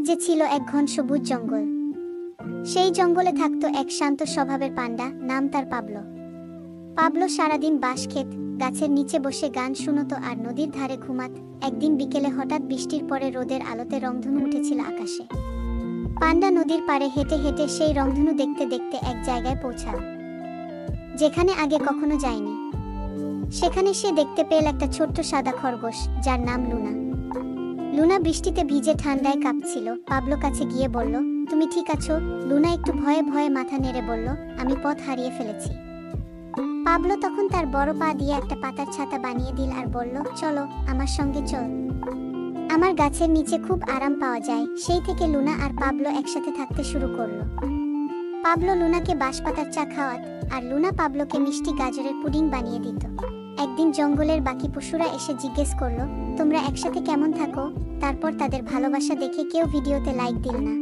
যে ছিল এক ঘন সবুজ জঙ্গল। সেই জঙ্গলে থাকতো এক শান্ত স্বভাবের পান্ডা, নাম তার পাবলো। পাবলো সারাদিন বাঁশ ক্ষেত, গাছের নিচে বসে গান শুনত আর নদীর ধারে ঘুমাত। একদিন বিকেলে হঠাৎ বৃষ্টির পরে রোদের আলোতে রংধনু উঠেছিল আকাশে। পান্ডা নদীর পাড়ে হেঁটে হেঁটে সেই রংধনু দেখতে দেখতে এক জায়গায় পৌঁছাল, যেখানে আগে কখনো যায়নি। সেখানে সে দেখতে পেল একটা ছোট্ট সাদা খরগোশ, যার নাম লুনা। লুনা বৃষ্টিতে ভিজে ঠান্ডায় কাঁপছিল। পাবলো কাছে গিয়ে বলল, তুমি ঠিক আছো? লুনা একটু ভয়ে ভয়ে মাথা নেড়ে বলল, আমি পথ হারিয়ে ফেলেছি। পাবলো তখন তার বড় পা দিয়ে একটা পাতার ছাতা বানিয়ে দিল আর বলল, চলো আমার সঙ্গে চল, আমার গাছের নিচে খুব আরাম পাওয়া যায়। সেই থেকে লুনা আর পাবলো একসাথে থাকতে শুরু করলো। পাবলো লুনাকে বাঁশপাতার চা খাওয়াত, আর লুনা পাবলোকে মিষ্টি গাজরের পুডিং বানিয়ে দিত। একদিন জঙ্গলের বাকি পশুরা এসে জিজ্ঞেস করলো, তোমরা একসাথে কেমন থাকো? তারপর তাদের ভালোবাসা দেখে কেউ ভিডিওতে লাইক দিল না।